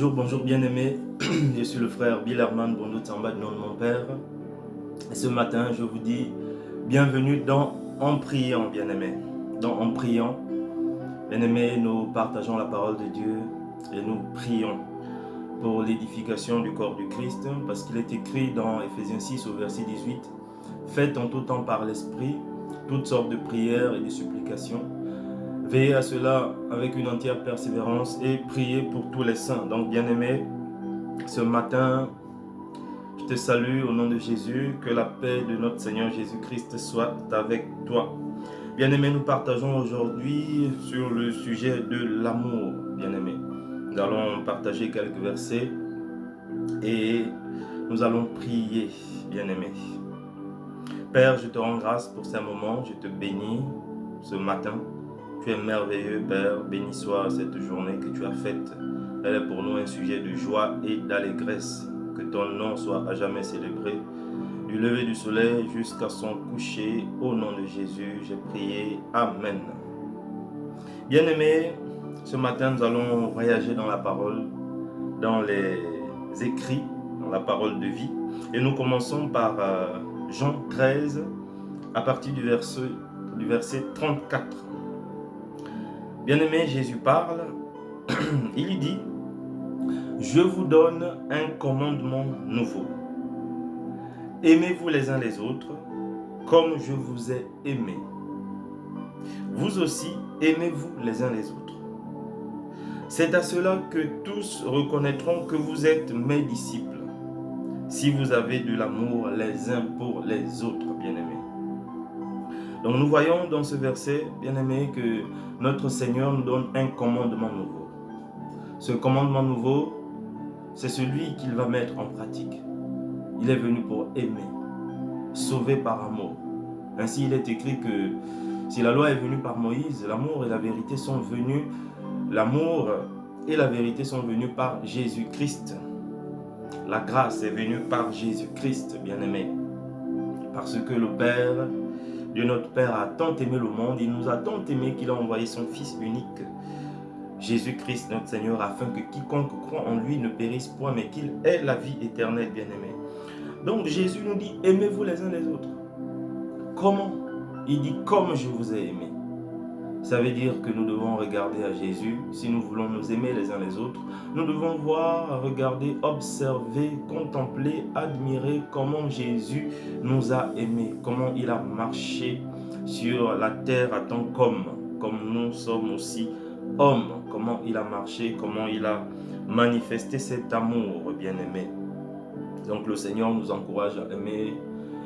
Bonjour bien-aimés, je suis le frère Billerman Bondo Tsamba, nom de mon père. Et ce matin, je vous dis bienvenue dans En priant, bien-aimés. Dans En priant, bien-aimés, nous partageons la parole de Dieu et nous prions pour l'édification du corps du Christ, parce qu'il est écrit dans Ephésiens 6 au verset 18, « Faites en tout temps par l'Esprit toutes sortes de prières et de supplications. Veillez à cela avec une entière persévérance et priez pour tous les saints. » Donc, bien-aimés, ce matin, je te salue au nom de Jésus, que la paix de notre Seigneur Jésus-Christ soit avec toi. Bien-aimés, nous partageons aujourd'hui sur le sujet de l'amour, bien-aimés. Nous allons partager quelques versets et nous allons prier, bien-aimés. Père, je te rends grâce pour ces moments, je te bénis ce matin. Tu es merveilleux, Père, béni soit cette journée que tu as faite. Elle est pour nous un sujet de joie et d'allégresse. Que ton nom soit à jamais célébré. Du lever du soleil jusqu'à son coucher, au nom de Jésus, j'ai prié. Amen. Bien-aimés, ce matin, nous allons voyager dans la parole, dans les écrits, dans la parole de vie. Et nous commençons par Jean 13, à partir du verset 34. Bien-aimé, Jésus parle, il dit, « Je vous donne un commandement nouveau. Aimez-vous les uns les autres, comme je vous ai aimé. Vous aussi, aimez-vous les uns les autres. C'est à cela que tous reconnaîtront que vous êtes mes disciples, si vous avez de l'amour les uns pour les autres, bien-aimés. » Donc nous voyons dans ce verset, bien-aimés, que notre Seigneur nous donne un commandement nouveau. Ce commandement nouveau, c'est celui qu'il va mettre en pratique. Il est venu pour aimer, sauver par amour. Ainsi, il est écrit que si la loi est venue par Moïse, l'amour et la vérité sont venus, l'amour et la vérité sont venus par Jésus-Christ. La grâce est venue par Jésus-Christ, bien-aimé. Parce que le Père, Dieu notre Père a tant aimé le monde, il nous a tant aimé qu'il a envoyé son Fils unique, Jésus-Christ notre Seigneur, afin que quiconque croit en lui ne périsse point, mais qu'il ait la vie éternelle, bien-aimé. Donc Jésus nous dit, aimez-vous les uns les autres. Comment? Il dit, comme je vous ai aimé. Ça veut dire que nous devons regarder à Jésus. Si nous voulons nous aimer les uns les autres, nous devons voir, regarder, observer, contempler, admirer comment Jésus nous a aimés, comment il a marché sur la terre en tant qu'homme, comme nous sommes aussi hommes, comment il a marché, comment il a manifesté cet amour, bien-aimé. Donc le Seigneur nous encourage à aimer,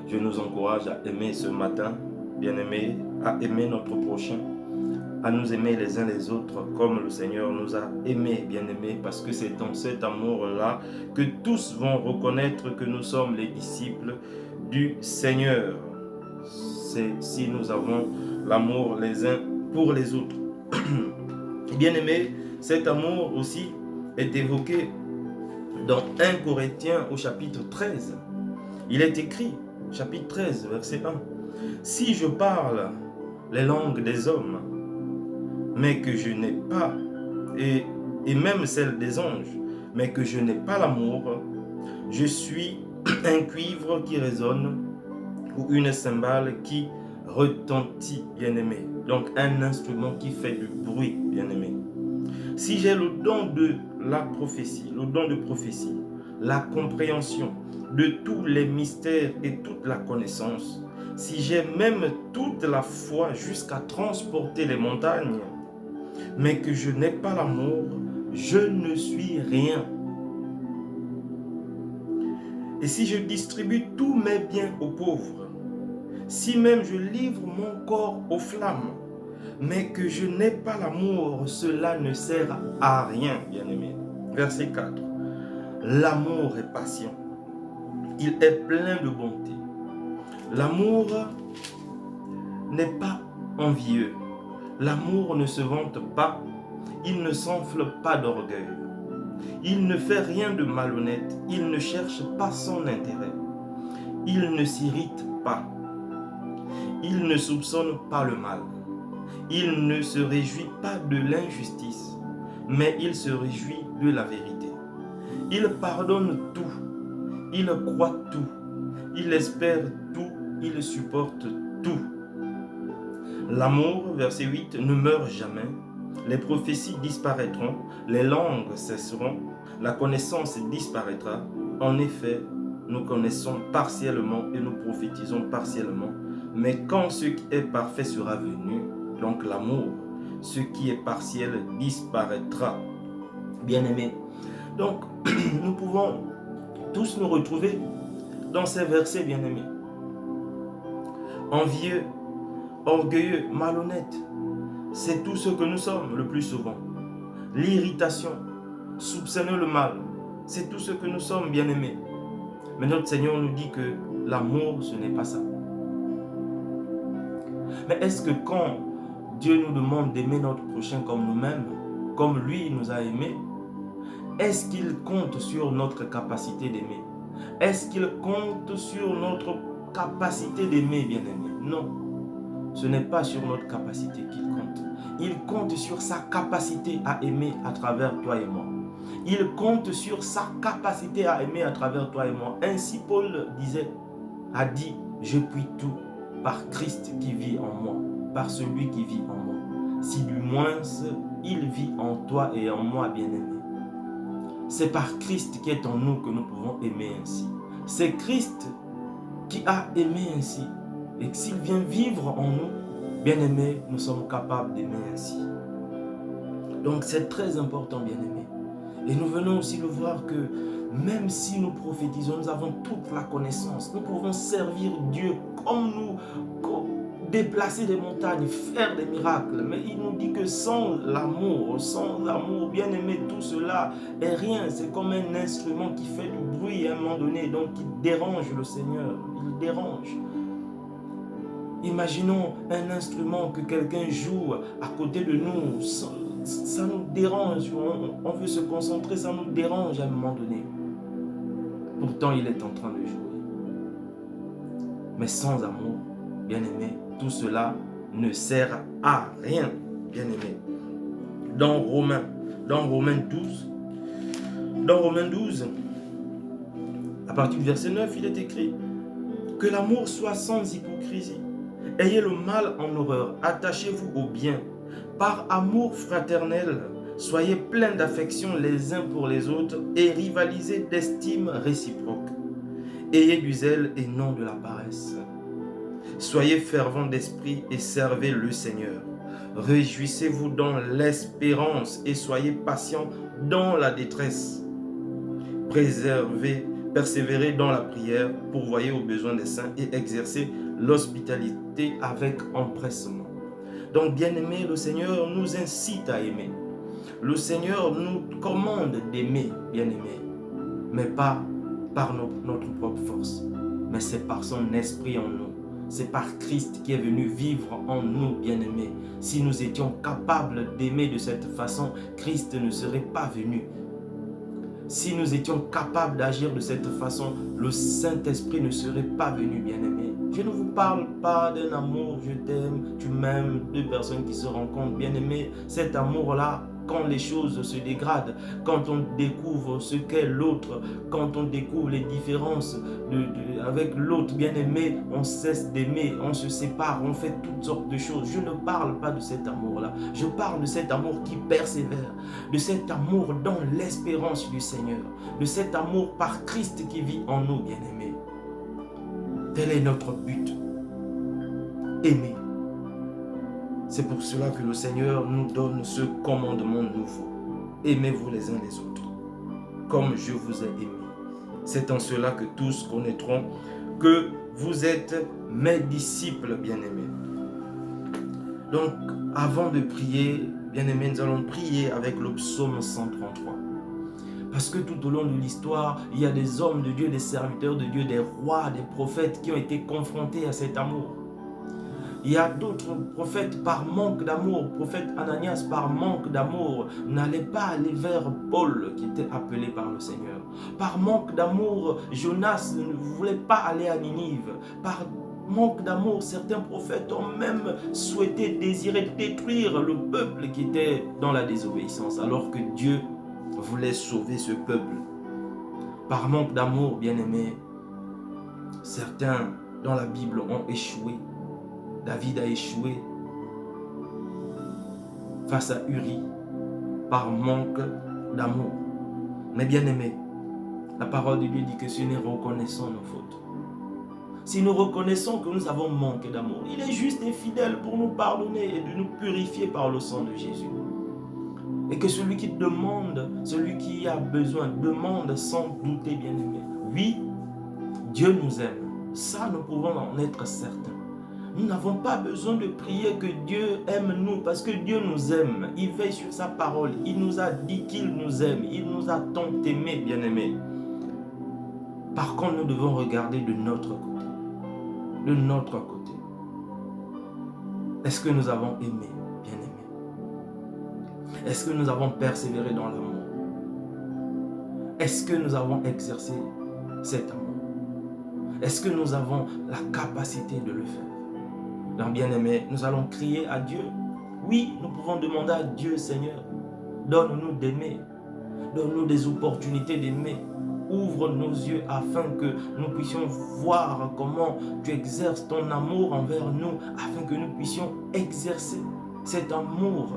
je nous encourage à aimer ce matin, bien-aimé, à aimer notre prochain, à nous aimer les uns les autres comme le Seigneur nous a aimés, bien-aimés, parce que c'est dans cet amour-là que tous vont reconnaître que nous sommes les disciples du Seigneur. C'est si nous avons l'amour les uns pour les autres. Bien-aimés, cet amour aussi est évoqué dans 1 Corinthiens au chapitre 13. Il est écrit, chapitre 13, verset 1. « Si je parle les langues des hommes, mais que je n'ai pas, et même celles des anges, mais que je n'ai pas l'amour, je suis un cuivre qui résonne ou une cymbale qui retentit, bien-aimé. » Donc un instrument qui fait du bruit, bien-aimé. Si j'ai le don de la prophétie, la compréhension de tous les mystères et toute la connaissance, si j'ai même toute la foi jusqu'à transporter les montagnes, mais que je n'ai pas l'amour, je ne suis rien. Et si je distribue tous mes biens aux pauvres, si même je livre mon corps aux flammes, mais que je n'ai pas l'amour, cela ne sert à rien, bien-aimé. Verset 4. L'amour est patient. Il est plein de bonté. L'amour n'est pas envieux. L'amour ne se vante pas. Il ne s'enfle pas d'orgueil. Il ne fait rien de malhonnête. Il ne cherche pas son intérêt. Il ne s'irrite pas. Il ne soupçonne pas le mal. Il ne se réjouit pas de l'injustice, mais il se réjouit de la vérité. Il pardonne tout. Il croit tout. Il espère tout. Il supporte tout. L'amour, verset 8, ne meurt jamais. Les prophéties disparaîtront. Les langues cesseront. La connaissance disparaîtra. En effet, nous connaissons partiellement et nous prophétisons partiellement. Mais quand ce qui est parfait sera venu, donc l'amour, ce qui est partiel disparaîtra. Bien-aimés, donc nous pouvons tous nous retrouver dans ces versets, bien-aimés. Envieux, orgueilleux, malhonnête, c'est tout ce que nous sommes le plus souvent. L'irritation, soupçonner le mal, c'est tout ce que nous sommes, bien-aimés. Mais notre Seigneur nous dit que l'amour, ce n'est pas ça. Mais est-ce que quand Dieu nous demande d'aimer notre prochain comme nous-mêmes, comme lui nous a aimés, est-ce qu'il compte sur notre capacité d'aimer? Est-ce qu'il compte sur notre capacité d'aimer, bien-aimé? Non, ce n'est pas sur notre capacité qu'il compte. Il compte sur sa capacité à aimer à travers toi et moi. Il compte sur sa capacité à aimer à travers toi et moi. Ainsi Paul a dit, je puis tout par Christ qui vit en moi, par celui qui vit en moi. Si du moins il vit en toi et en moi, bien-aimé. C'est par Christ qui est en nous que nous pouvons aimer ainsi. C'est Christ qui a aimé ainsi. Et s'il vient vivre en nous, bien-aimés, nous sommes capables d'aimer ainsi. Donc c'est très important, bien-aimés. Et nous venons aussi le voir que même si nous prophétisons, nous avons toute la connaissance. Nous pouvons servir Dieu comme nous, déplacer des montagnes, faire des miracles. Mais il nous dit que sans l'amour, bien-aimé, tout cela est rien. C'est comme un instrument qui fait du bruit à un moment donné, donc qui dérange le Seigneur. Il dérange. Imaginons un instrument que quelqu'un joue à côté de nous. Ça nous dérange. On veut se concentrer, ça nous dérange à un moment donné. Pourtant, il est en train de jouer. Mais sans amour, bien-aimé, tout cela ne sert à rien, bien-aimé. Dans Romains 12, à partir du verset 9, il est écrit que l'amour soit sans hypocrisie. Ayez le mal en horreur, attachez-vous au bien. Par amour fraternel, soyez pleins d'affection les uns pour les autres et rivalisez d'estime réciproque. Ayez du zèle et non de la paresse. Soyez fervents d'esprit et servez le Seigneur. Réjouissez-vous dans l'espérance et soyez patients dans la détresse. Persévérez dans la prière, pourvoyez aux besoins des saints et exercez l'hospitalité avec empressement. Donc, bien-aimés, le Seigneur nous incite à aimer. Le Seigneur nous commande d'aimer, bien-aimés, mais pas par notre propre force, mais c'est par son esprit en nous. C'est par Christ qui est venu vivre en nous, bien-aimés. Si nous étions capables d'aimer de cette façon, Christ ne serait pas venu. Si nous étions capables d'agir de cette façon, le Saint-Esprit ne serait pas venu, bien-aimés. Je ne vous parle pas d'un amour, je t'aime, tu m'aimes, deux personnes qui se rencontrent, bien-aimés. Cet amour-là, quand les choses se dégradent, quand on découvre ce qu'est l'autre, quand on découvre les différences avec l'autre, bien-aimé, on cesse d'aimer, on se sépare, on fait toutes sortes de choses. Je ne parle pas de cet amour-là. Je parle de cet amour qui persévère, de cet amour dans l'espérance du Seigneur, de cet amour par Christ qui vit en nous, bien-aimés. Tel est notre but. Aimer. C'est pour cela que le Seigneur nous donne ce commandement nouveau. Aimez-vous les uns les autres, comme je vous ai aimé. C'est en cela que tous connaîtront que vous êtes mes disciples bien-aimés. Donc, avant de prier, bien-aimés, nous allons prier avec le psaume 133. Parce que tout au long de l'histoire, il y a des hommes de Dieu, des serviteurs de Dieu, des rois, des prophètes qui ont été confrontés à cet amour. Il y a d'autres prophètes par manque d'amour. Prophète Ananias par manque d'amour n'allait pas aller vers Paul qui était appelé par le Seigneur. Par manque d'amour, Jonas ne voulait pas aller à Ninive. Par manque d'amour, certains prophètes ont même souhaité, désiré détruire le peuple qui était dans la désobéissance alors que Dieu voulait sauver ce peuple. Par manque d'amour, bien-aimés, certains dans la Bible ont échoué. David a échoué face à Uri par manque d'amour. Mais bien-aimés, la parole de Dieu dit que si nous reconnaissons nos fautes, si nous reconnaissons que nous avons manqué d'amour, il est juste et fidèle pour nous pardonner et de nous purifier par le sang de Jésus. Et que celui qui demande, celui qui a besoin, demande sans douter, bien-aimé. Oui, Dieu nous aime. Ça, nous pouvons en être certains. Nous n'avons pas besoin de prier que Dieu aime nous, parce que Dieu nous aime. Il veille sur sa parole. Il nous a dit qu'il nous aime. Il nous a tant aimés, bien-aimés. Par contre, nous devons regarder de notre côté. De notre côté. Est-ce que nous avons aimé, bien-aimés? Est-ce que nous avons persévéré dans l'amour? Est-ce que nous avons exercé cet amour? Est-ce que nous avons la capacité de le faire? Donc, bien-aimés, nous allons crier à Dieu. Oui, nous pouvons demander à Dieu, Seigneur, donne-nous d'aimer. Donne-nous des opportunités d'aimer. Ouvre nos yeux afin que nous puissions voir comment tu exerces ton amour envers nous, afin que nous puissions exercer cet amour,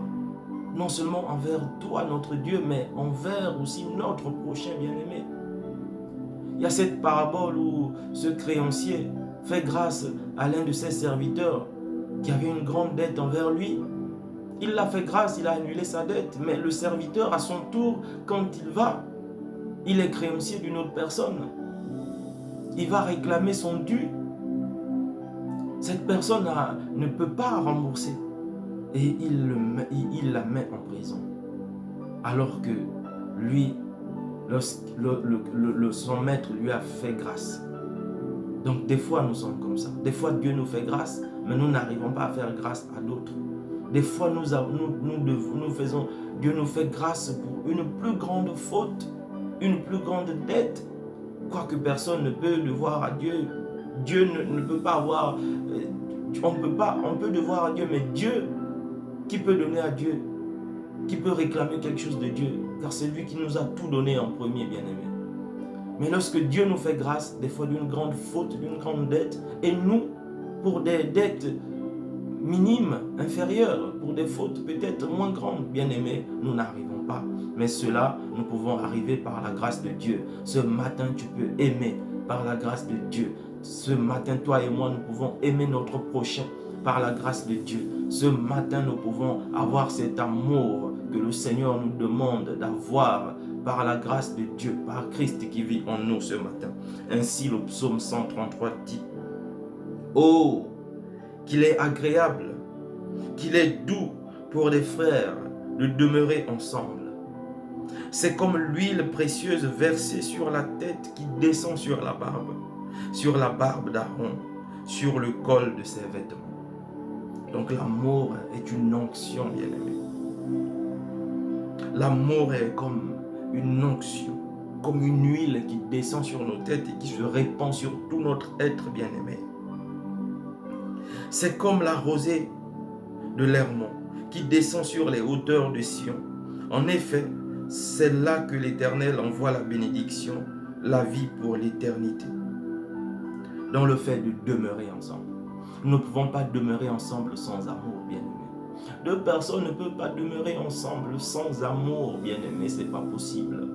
non seulement envers toi, notre Dieu, mais envers aussi notre prochain bien-aimé. Il y a cette parabole où ce créancier fait grâce à l'un de ses serviteurs qui avait une grande dette envers lui. Il l'a fait grâce, il a annulé sa dette, mais le serviteur, à son tour, quand il est créancier d'une autre personne. Il va réclamer son dû. Cette personne ne peut pas rembourser. Et il la met en prison. Alors que lui, son maître lui a fait grâce. Donc des fois nous sommes comme ça. Des fois Dieu nous fait grâce, mais nous n'arrivons pas à faire grâce à d'autres. Des fois Dieu nous fait grâce pour une plus grande faute, une plus grande dette. Quoique personne ne peut devoir à Dieu. Dieu ne peut pas avoir... On peut devoir à Dieu, mais Dieu, qui peut donner à Dieu? Qui peut réclamer quelque chose de Dieu? Car c'est lui qui nous a tout donné en premier, bien-aimé. Mais lorsque Dieu nous fait grâce, des fois d'une grande faute, d'une grande dette, et nous, pour des dettes minimes, inférieures, pour des fautes peut-être moins grandes, bien-aimés, nous n'arrivons pas. Mais cela, nous pouvons arriver par la grâce de Dieu. Ce matin, tu peux aimer par la grâce de Dieu. Ce matin, toi et moi, nous pouvons aimer notre prochain par la grâce de Dieu. Ce matin, nous pouvons avoir cet amour que le Seigneur nous demande d'avoir par la grâce de Dieu, par Christ qui vit en nous ce matin. Ainsi, le psaume 133 dit: oh, qu'il est agréable, qu'il est doux pour des frères de demeurer ensemble. C'est comme l'huile précieuse versée sur la tête qui descend sur la barbe d'Aaron, sur le col de ses vêtements. Donc l'amour est une onction, bien-aimé. L'amour est comme une onction, comme une huile qui descend sur nos têtes et qui se répand sur tout notre être, bien-aimé. C'est comme la rosée de l'Hermon qui descend sur les hauteurs de Sion. En effet, c'est là que l'Éternel envoie la bénédiction, la vie pour l'éternité. Dans le fait de demeurer ensemble. Nous ne pouvons pas demeurer ensemble sans amour, bien-aimé. Deux personnes ne peuvent pas demeurer ensemble sans amour, bien-aimé, ce n'est pas possible.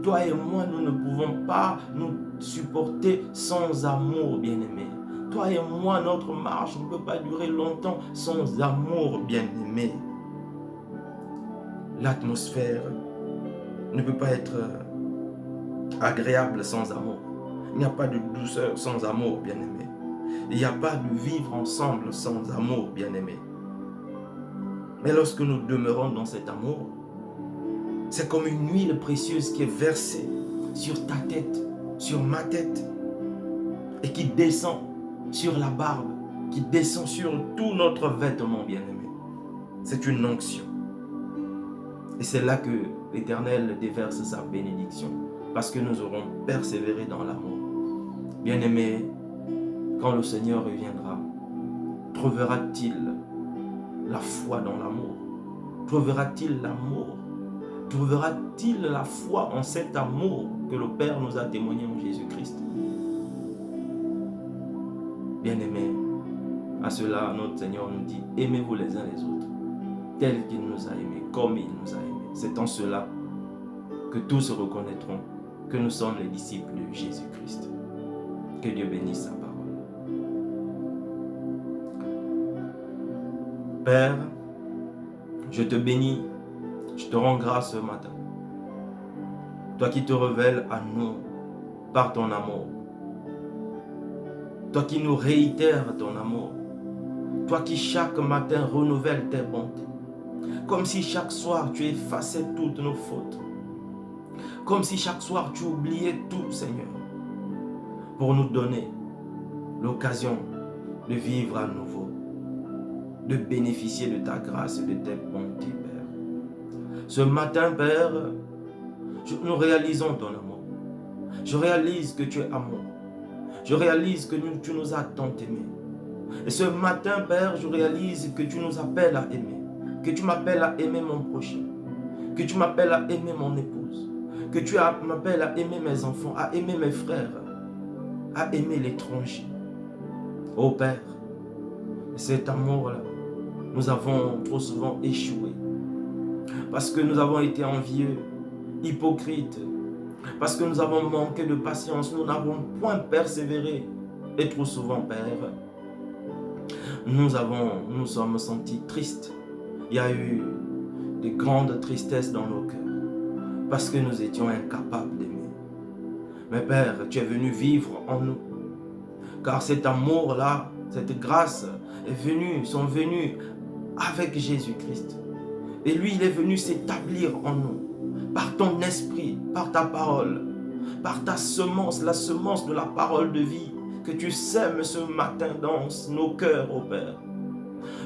Toi et moi, nous ne pouvons pas nous supporter sans amour, bien-aimé. Toi et moi, notre marche ne peut pas durer longtemps sans amour, bien-aimé. L'atmosphère ne peut pas être agréable sans amour. Il n'y a pas de douceur sans amour, bien-aimé. Il n'y a pas de vivre ensemble sans amour, bien-aimé. Mais lorsque nous demeurons dans cet amour, c'est comme une huile précieuse qui est versée sur ta tête, sur ma tête, et qui descend sur la barbe, qui descend sur tout notre vêtement, bien-aimé. C'est une onction. Et c'est là que l'Éternel déverse sa bénédiction, parce que nous aurons persévéré dans l'amour. Bien-aimé, quand le Seigneur reviendra, trouvera-t-il la foi dans l'amour? Trouvera-t-il l'amour Trouvera-t-il la foi en cet amour que le Père nous a témoigné en Jésus-Christ? Bien-aimés, à cela, notre Seigneur nous dit, aimez-vous les uns les autres, tel qu'il nous a aimés, comme il nous a aimés. C'est en cela que tous reconnaîtront que nous sommes les disciples de Jésus-Christ. Que Dieu bénisse sa parole. Père, je te bénis, je te rends grâce ce matin. Toi qui te révèles à nous par ton amour. Toi qui nous réitères ton amour. Toi qui chaque matin renouvelles tes bontés. Comme si chaque soir tu effaçais toutes nos fautes. Comme si chaque soir tu oubliais tout, Seigneur. Pour nous donner l'occasion de vivre à nouveau. De bénéficier de ta grâce et de tes bontés, Père. Ce matin, Père, nous réalisons ton amour. Je réalise que tu es amour. Je réalise que tu nous as tant aimés. Et ce matin, Père, je réalise que tu nous appelles à aimer. Que tu m'appelles à aimer mon prochain. Que tu m'appelles à aimer mon épouse. Que tu m'appelles à aimer mes enfants, à aimer mes frères, à aimer l'étranger. Oh Père, cet amour-là, nous avons trop souvent échoué. Parce que nous avons été envieux, hypocrites. Parce que nous avons manqué de patience, nous n'avons point persévéré. Et trop souvent, Père, nous sommes sentis tristes. Il y a eu de grandes tristesses dans nos cœurs. Parce que nous étions incapables d'aimer. Mais Père, tu es venu vivre en nous. Car cet amour-là, cette grâce sont venus avec Jésus-Christ. Et lui, il est venu s'établir en nous. Par ton esprit, par ta parole, par ta semence, la semence de la parole de vie que tu sèmes ce matin dans nos cœurs, ô Père.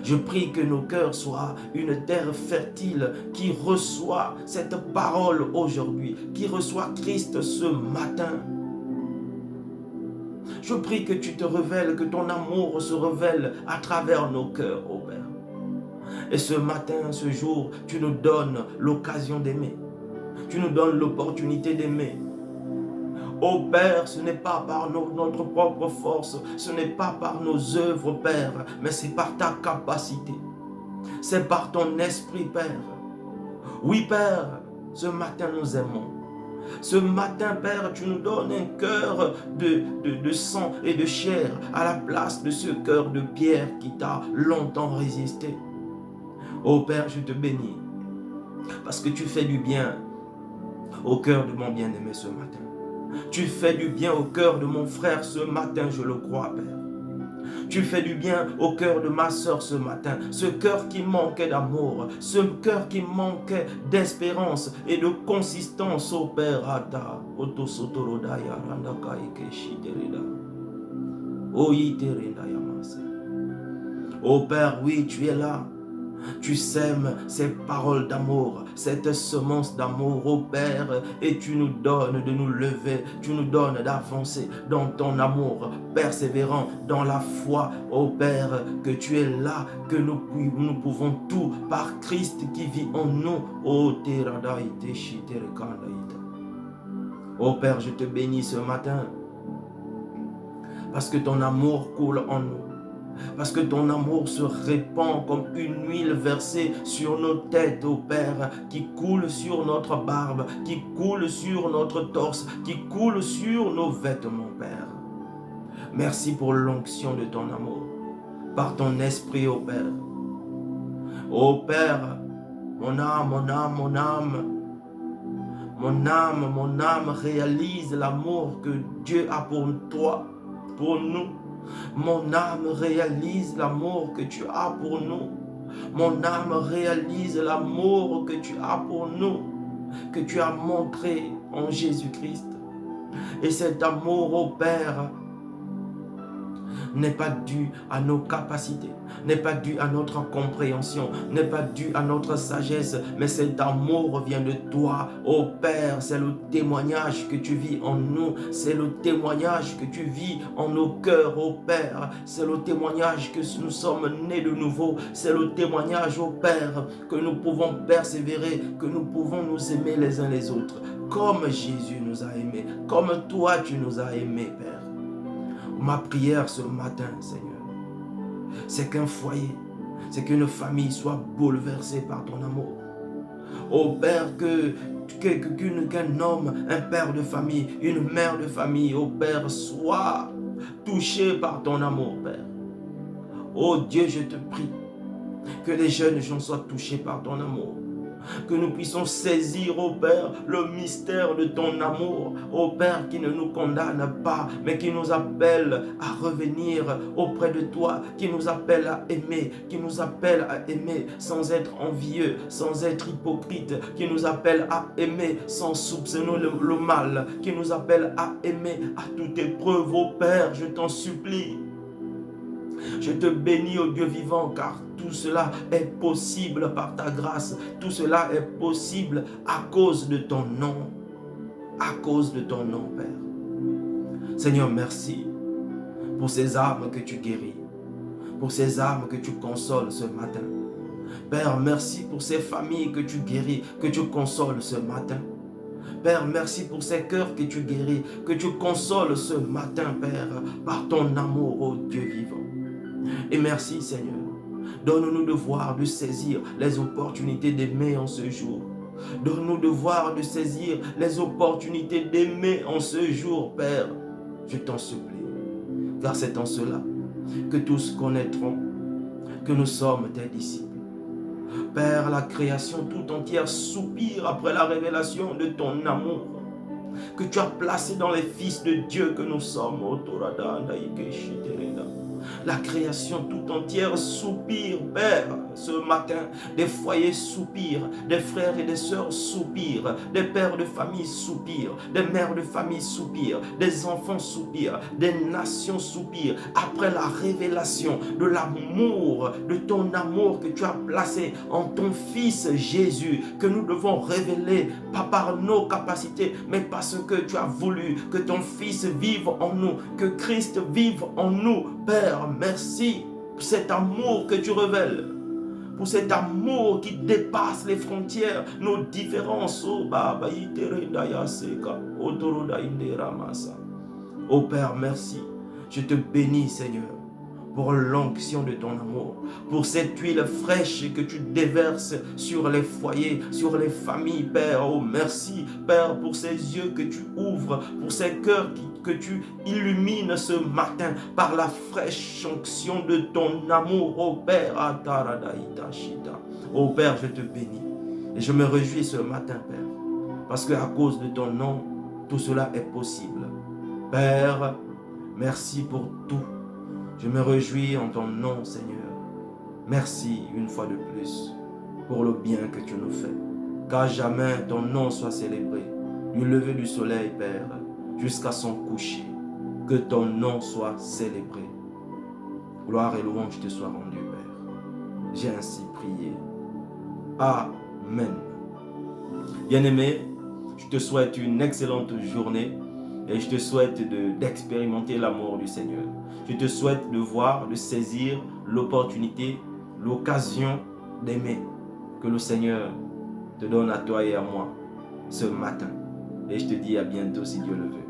Je prie que nos cœurs soient une terre fertile qui reçoit cette parole aujourd'hui, qui reçoit Christ ce matin. Je prie que tu te révèles, que ton amour se révèle à travers nos cœurs, ô Père. Et ce matin, ce jour, tu nous donnes l'occasion d'aimer. Tu nous donnes l'opportunité d'aimer. Ô Père, ce n'est pas par notre propre force, ce n'est pas par nos œuvres, Père, mais c'est par ta capacité. C'est par ton esprit, Père. Oui, Père, ce matin nous aimons. Ce matin, Père, tu nous donnes un cœur de sang et de chair à la place de ce cœur de pierre qui t'a longtemps résisté. Ô Père, je te bénis parce que tu fais du bien au cœur de mon bien-aimé ce matin. Tu fais du bien au cœur de mon frère ce matin, je le crois, Père. Tu fais du bien au cœur de ma soeur ce matin. Ce cœur qui manquait d'amour, ce cœur qui manquait d'espérance et de consistance, ô Père. Ô Père, oui, tu es là. Tu sèmes ces paroles d'amour, cette semence d'amour, ô Père, et tu nous donnes de nous lever, tu nous donnes d'avancer dans ton amour, persévérant dans la foi, ô Père, que tu es là, que nous pouvons tout par Christ qui vit en nous. Ô Père, je te bénis ce matin, parce que ton amour coule en nous. Parce que ton amour se répand comme une huile versée sur nos têtes, ô Père, qui coule sur notre barbe, qui coule sur notre torse, qui coule sur nos vêtements, Père. Merci pour l'onction de ton amour, par ton esprit, ô Père. Ô Père, mon âme, mon âme, mon âme, mon âme réalise l'amour que Dieu a pour toi, pour nous. Mon âme réalise l'amour que tu as pour nous. Mon âme réalise l'amour que tu as pour nous, que tu as montré en Jésus-Christ. Et cet amour, ô Père, n'est pas dû à nos capacités, n'est pas dû à notre compréhension, n'est pas dû à notre sagesse, mais cet amour vient de toi, ô Père. C'est le témoignage que tu vis en nous, c'est le témoignage que tu vis en nos cœurs, ô Père. C'est le témoignage que nous sommes nés de nouveau, c'est le témoignage, ô Père, que nous pouvons persévérer, que nous pouvons nous aimer les uns les autres, comme Jésus nous a aimés, comme toi tu nous as aimés, Père. Ma prière ce matin, Seigneur, c'est qu'un foyer, c'est qu'une famille soit bouleversée par ton amour. Oh Père, qu'un homme, un père de famille, une mère de famille, oh Père, soit touché par ton amour, Père. Oh Dieu, je te prie que les jeunes gens soient touchés par ton amour. Que nous puissions saisir, ô Père, le mystère de ton amour, ô Père, qui ne nous condamne pas, mais qui nous appelle à revenir auprès de toi, qui nous appelle à aimer, qui nous appelle à aimer sans être envieux, sans être hypocrite, qui nous appelle à aimer sans soupçonner le mal, qui nous appelle à aimer à toute épreuve, ô Père, je t'en supplie. Je te bénis, ô Dieu vivant, car tout cela est possible par ta grâce. Tout cela est possible à cause de ton nom. À cause de ton nom, Père. Seigneur, merci pour ces âmes que tu guéris, pour ces âmes que tu consoles ce matin. Père, merci pour ces familles que tu guéris, que tu consoles ce matin. Père, merci pour ces cœurs que tu guéris, que tu consoles ce matin, Père, par ton amour, ô Dieu vivant. Et merci, Seigneur. Donne-nous de voir, de saisir les opportunités d'aimer en ce jour. Donne-nous de voir, de saisir les opportunités d'aimer en ce jour, Père. Je t'en supplie. Car c'est en cela que tous connaîtront que nous sommes tes disciples. Père, la création tout entière soupire après la révélation de ton amour que tu as placé dans les fils de Dieu que nous sommes. La création tout entière soupire, Père, ce matin. Des foyers soupirent, des frères et des sœurs soupirent, des pères de famille soupirent, des mères de famille soupirent, des enfants soupirent, des nations soupirent, après la révélation de l'amour, de ton amour que tu as placé en ton Fils Jésus, que nous devons révéler, pas par nos capacités, mais parce que tu as voulu que ton Fils vive en nous, que Christ vive en nous. Père, merci pour cet amour que tu révèles, pour cet amour qui dépasse les frontières, nos différences. Oh Père, merci. Je te bénis, Seigneur, pour l'onction de ton amour, pour cette huile fraîche que tu déverses sur les foyers, sur les familles, Père. Oh merci, Père, pour ces yeux que tu ouvres, pour ces cœurs que tu illumines ce matin par la fraîche onction de ton amour, oh Père. Oh Père, je te bénis et je me réjouis ce matin, Père, parce qu'à cause de ton nom, tout cela est possible. Père, merci pour tout. Je me réjouis en ton nom, Seigneur. Merci une fois de plus pour le bien que tu nous fais. Qu'à jamais ton nom soit célébré, du lever du soleil, Père, jusqu'à son coucher. Que ton nom soit célébré. Gloire et louange te soient rendues, Père. J'ai ainsi prié. Amen. Bien-aimé, je te souhaite une excellente journée et je te souhaite d'expérimenter l'amour du Seigneur. Je te souhaite de voir, de saisir l'opportunité, l'occasion d'aimer que le Seigneur te donne à toi et à moi ce matin. Et je te dis à bientôt si Dieu le veut.